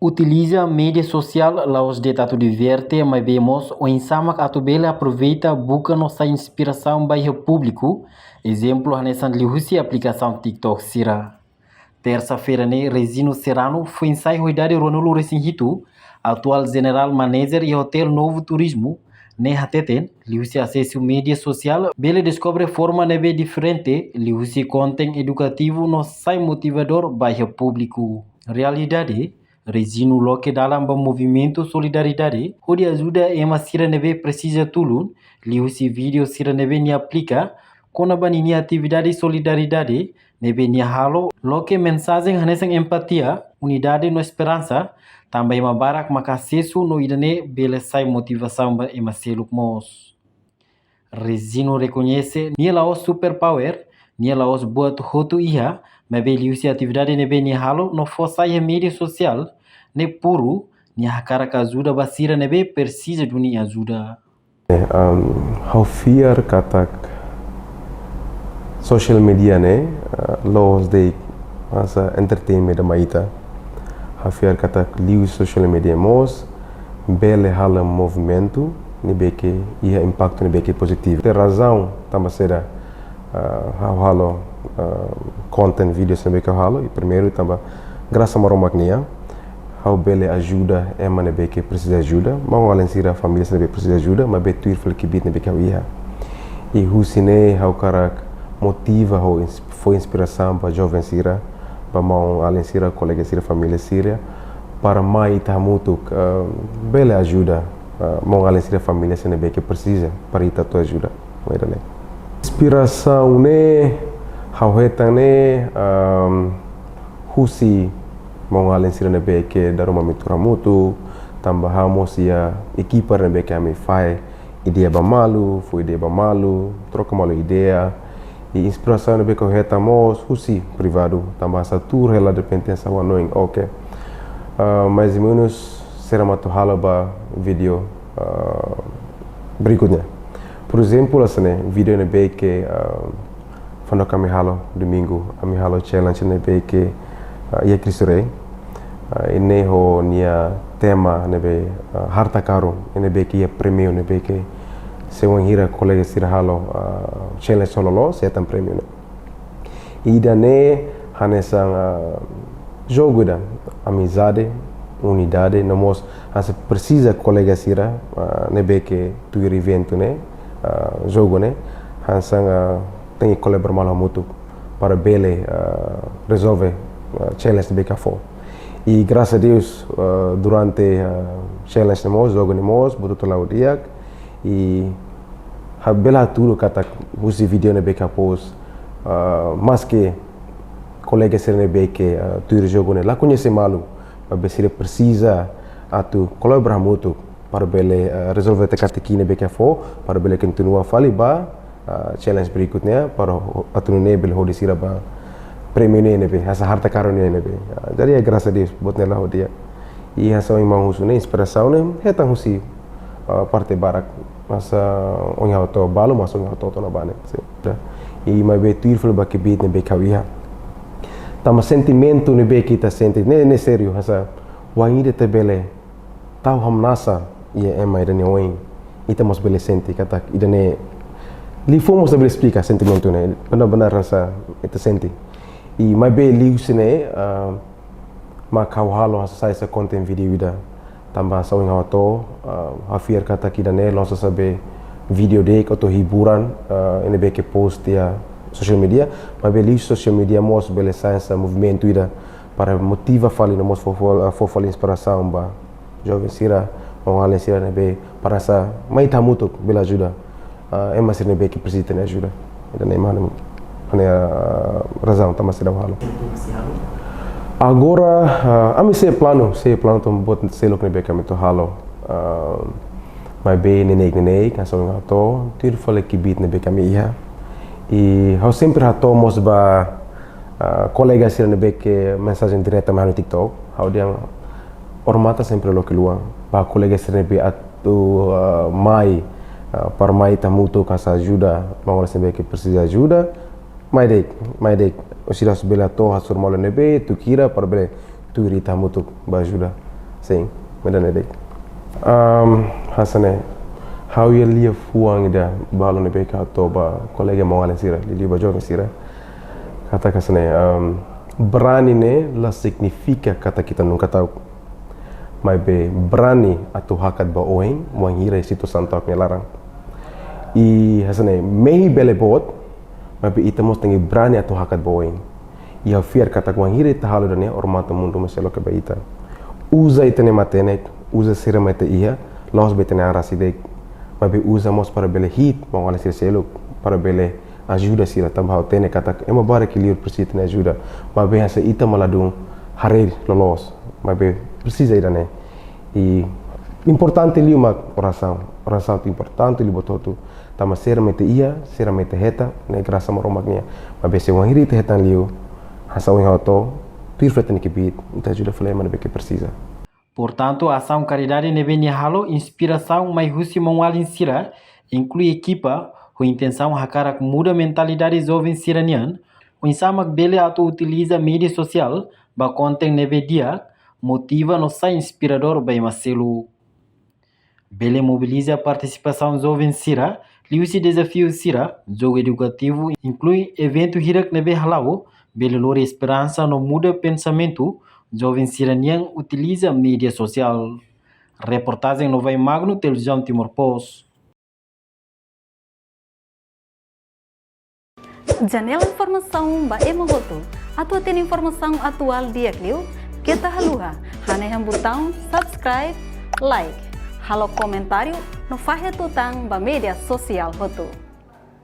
Utiliza mídia social laos de tatu diverte, mas vemos o insama que atubela aproveita busca nossa inspiração bairro público. Exemplo, nessa lihusi aplicação TikTok sira. Terça-feira, né, Resino Serrano foi ensaio idade Ronaldo Recinhito, atual general manager e hotel Novo Turismo. Ne hateten, lihusi acesso mídia social, bele descobre forma nebe diferente, lihusi content educativo no sai motivador bairro público. Realidade, Resino loke dalam movimento solidariedade, onde ajuda ema sira nebe precisa tulun, lihusi vídeo sira nebe ni aplica, kona banini atividade solidariedade, nebe ni halo, loke mensagem hanesang empatia, unidade no esperança, também uma barak makasesu no idane bele sai motivação ba ema seluk mos. Resino reconhece nia laos superpower, nia laos buat hotu iha, mebe liusi atividade nebe ni halo no fossai mídia social, ne puru, nia hakara ka ajuda basira nebe precisa de uni ajuda. How fear katak social media ne laws de asa entertainment da maita. How fear katak liu social media mos bele hala movimento ne beke ia impacto ne beke positivo. Tem razão tamba será how halo content videos ne beke halo e primeiro tamba graça maromagnia how bele ajuda ema ne beke precisa ajuda, mau além sira a família ne beke precisa ajuda, mas betuir fel que bit ne beke ia. E husine how karak motiva how foi inspiração para jovem sira, para mau além sira colega sira família sira, para mai tamutuk bele ajuda, mau além sira família se ne beke precisa para ita tua ajuda. Inspiração ne how hetang ne husi mau além sira ne beke daruma mitura mutu, tambah hamos ia equipa ne beke ame fai ideia bamalu, foi ideia bamalu, troca malu ideia. E inspiração ne beke heta mos husi privado, tambah satu rela dependência wa knowing okay. Mais ou menos será matu halo ba video berikutnya. Por exemplo, asane video ne beke fando kami halo domingo, kami halo challenge ne beke ia krisure. Ini ho nia tema nebe harta karun, ini beke ia prêmio ne beke sewang hira colega sira halo challenge sololo setan prêmio ne. Ida ne hanesang jogo da amizade, unidade, nomos hasa precisa colega sira ne beke tuir evento ne jogo ne hansang tem colaborar mal mutu para bele resolver challenge ne beke fo. E graças a Deus, durante challenge nemos, jogo nemos, butuh lau diak, e bela tudo kata usi video ne beka pos, mas que colega ser ne beke tuir jogo ne, lá conhece malu, mas se precisa atu colaborar muito para bele resolver tekati ne beka fo, para bele continua fali ba challenge berikutnya, para atu ne bele hodi sira ba prêmio ne be asa harta karun ne be jadi graças a Deus buat nela dia e asa imam husune inspiração ne hetang husi parte barak asa onha auto balo mas onha auto na bane e mai be tuir fel ba que bit ne be kawia tama sentimento ne be kita senti ne sério asa wangi de tebele tau ham nasa ia ema ida ne oin ita mos bele senti kata ida ne li fomos de explicar sentimento ne benar-benar rasa ita senti. E mais bem liu sini, mak kau halo saya sa konten video ida, tambah sawing auto, hafir kata kita ne, langsung sabe video dek atau hiburan, ini beke post dia social media, mais bem liu social media mos bele saya sa movimento ida, para motiva fali na mos fofal inspiração ba, jovem sira, mau halen sira ne be, para sa mai tamutuk bela ajuda, emas sira ne beke precisa ne ajuda, ida ne mana. Razão, tá mais halo. Agora, ami sei plano tu buat selok ne beka meto halo. Mai be nenek, kan so ngato, tir fale kibit ne beka mi iha. E how sempre hato mos ba colega sira ne beke mensagem direta no TikTok, how dia ormata sempre lo que luang. Ba colega sira ne be atu mai para mai tamuto kasa ajuda, mau se beke precisa ajuda. Mai dek, o siras bela to hasur malo nebe, tu kira para bele tu irita mutuk bajuda. sim, medan edek. Hasane, how you live fuang ida balo ne beka toba kolega mawale sira, li ba jovem sira. Kata kasane, berani ne la significa kata kita nunca tahu. Mai be berani atau hakat ba oeng wanghira situ santok ne larang. I hasane mehi bele bot, mai be itamos tengi berani atau hakat ba oeng. Ia fiar kata wanghira tahalo dane ormata mundo maselo ke baita. Usa itene matenek, usa sira mate ia, los betene arasidek. Mai be usa mos para bele hit, mawale sira seluk, para bele ajuda sira tambah tene kata ema bare que liur precisa ne ajuda. Mai be hasa ita maladung harir lolos. Mai be precisa idane. E importante liu mak oração tu importante liu bototu. Tama sira mete ia, sira mete heta, ne grasa maromaknya. Mai be se wanghiri te hetan liu, hasa wing auto, pirfeta ne kibit, ita ajuda flema ne be que precisa. Portanto, a ação caridade neve halo inspiração mais husi mongwal insira, inclui equipa, com intenção hakara muda mentalidade jovem siranian, o insamak bele auto utiliza mídia social, ba content neve dia, motiva no sai inspirador bem maselo. Bele mobiliza a participação jovem sira, liu-se desafio sira, jogo educativo, inclui evento hirak neve halau, bele lore esperança no muda pensamento, jovem siranian utiliza mídia social. Reportagem no Vai Magno, Televisão Timor-Post. Janela informação ba emogoto. Atua tem informação atual dia kliu. Kita haluha. Haneham botão subscribe, like. Halo comentário no fahe tutang ba media sosial hotu.